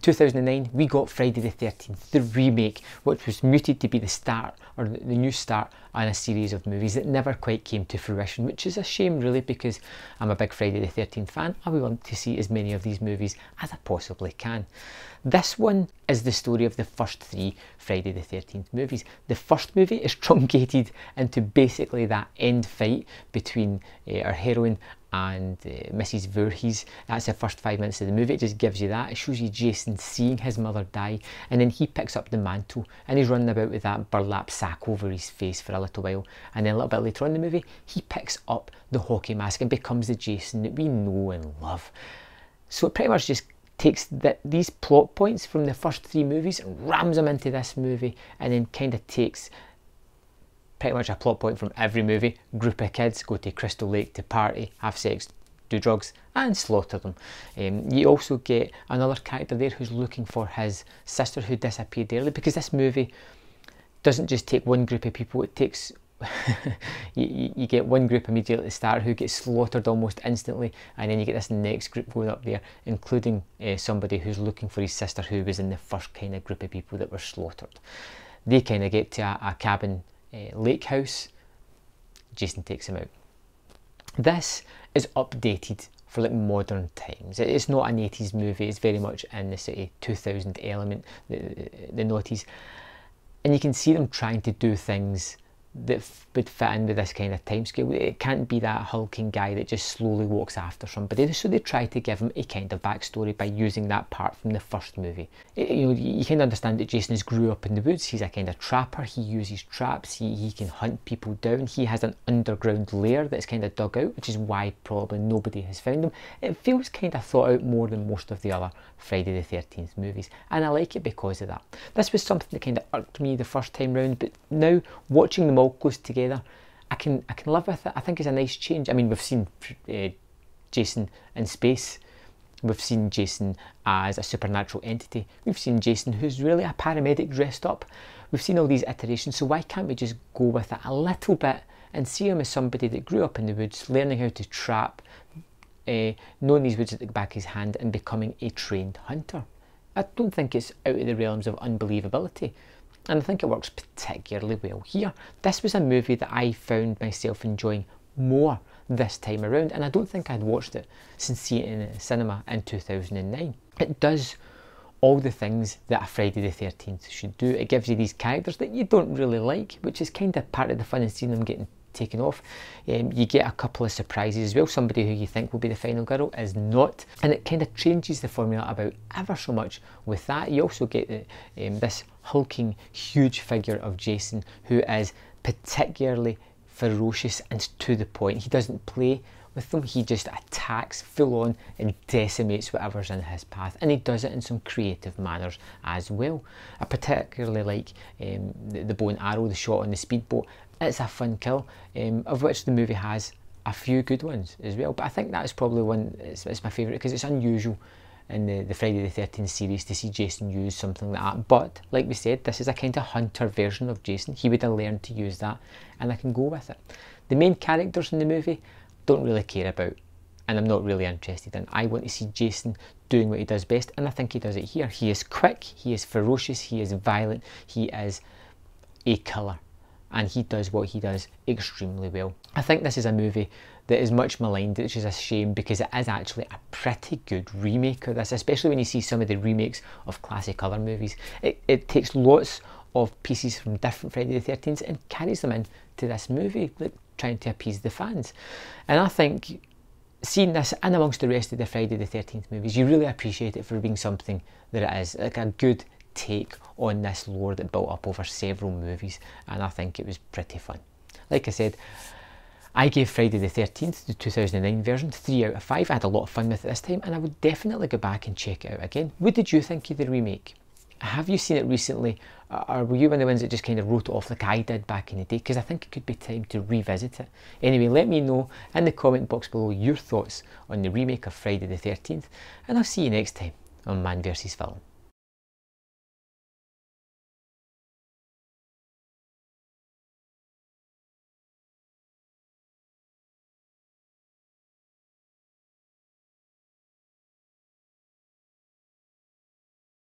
2009, we got Friday the 13th, the remake, which was mooted to be the start, or the new start, on a series of movies that never quite came to fruition, which is a shame really, because I'm a big Friday the 13th fan. I would want to see as many of these movies as I possibly can. This one is the story of the first 3 Friday the 13th movies. The first movie is truncated into basically that end fight between our heroine and Mrs. Voorhees. That's the first 5 minutes of the movie. It just gives you that. It shows you Jason seeing his mother die, and then he picks up the mantle and he's running about with that burlap sack over his face for a little while, and then a little bit later on in the movie he picks up the hockey mask and becomes the Jason that we know and love. So it pretty much just takes these plot points from the first 3 movies and rams them into this movie, and then kind of takes pretty much a plot point from every movie. Group of kids go to Crystal Lake to party, have sex, do drugs and slaughter them. You also get another character there who's looking for his sister who disappeared early, because this movie doesn't just take one group of people, it takes you get one group immediately at the start who gets slaughtered almost instantly, and then you get this next group going up there, including somebody who's looking for his sister who was in the first kind of group of people that were slaughtered. They kind of get to a cabin lake house. Jason takes him out. This is updated for like modern times. It's not an 80s movie, it's very much in the sort of 2000 element, the noughties, and you can see them trying to do things that would fit in with this kind of time scale. It can't be that hulking guy that just slowly walks after somebody, so they try to give him a kind of backstory by using that part from the first movie. You kind of understand that Jason has grew up in the woods. He's a kind of trapper. He uses traps. He can hunt people down. He has an underground lair that's kind of dug out, which is why probably nobody has found him. It feels kind of thought out more than most of the other Friday the 13th movies, and I like it because of that. This was something that kind of irked me the first time round, but now watching them all close together, I can live with it. I think it's a nice change. I mean, we've seen Jason in space, we've seen Jason as a supernatural entity, we've seen Jason who's really a paramedic dressed up. We've seen all these iterations, so why can't we just go with it a little bit and see him as somebody that grew up in the woods, learning how to trap, knowing these woods at the back of his hand, and becoming a trained hunter. I don't think it's out of the realms of unbelievability, and I think it works particularly well here. This was a movie that I found myself enjoying more this time around, and I don't think I'd watched it since seeing it in the cinema in 2009. It does all the things that a Friday the 13th should do. It gives you these characters that you don't really like, which is kind of part of the fun in seeing them getting taken off. You get a couple of surprises as well. Somebody who you think will be the final girl is not, and it kind of changes the formula about ever so much with that. You also get this hulking huge figure of Jason who is particularly ferocious and to the point. He doesn't play with them, he just attacks full on and decimates whatever's in his path, and he does it in some creative manners as well. I particularly like the bow and arrow, the shot on the speedboat. It's a fun kill, of which the movie has a few good ones as well, but I think that is probably one, it's my favourite, because it's unusual in the Friday the 13th series to see Jason use something like that. But like we said, this is a kind of hunter version of Jason. He would have learned to use that, and I can go with it. The main characters in the movie don't really care about, and I'm not really interested in. I want to see Jason doing what he does best, and I think he does it here. He is quick, he is ferocious, he is violent, he is a killer, and he does what he does extremely well. I think this is a movie that is much maligned, which is a shame, because it is actually a pretty good remake of this, especially when you see some of the remakes of classic other movies. It takes lots of pieces from different Friday the 13th and carries them into this movie, like trying to appease the fans. And I think seeing this in amongst the rest of the Friday the 13th movies, you really appreciate it for being something that it is, like a good take on this lore that built up over several movies, and I think it was pretty fun. Like I said, I gave Friday the 13th, the 2009 version, 3 out of 5. I had a lot of fun with it this time, and I would definitely go back and check it out again. What did you think of the remake? Have you seen it recently, or were you one of the ones that just kind of wrote it off like I did back in the day? Because I think it could be time to revisit it. Anyway, let me know in the comment box below your thoughts on the remake of Friday the 13th, and I'll see you next time on Man vs Film.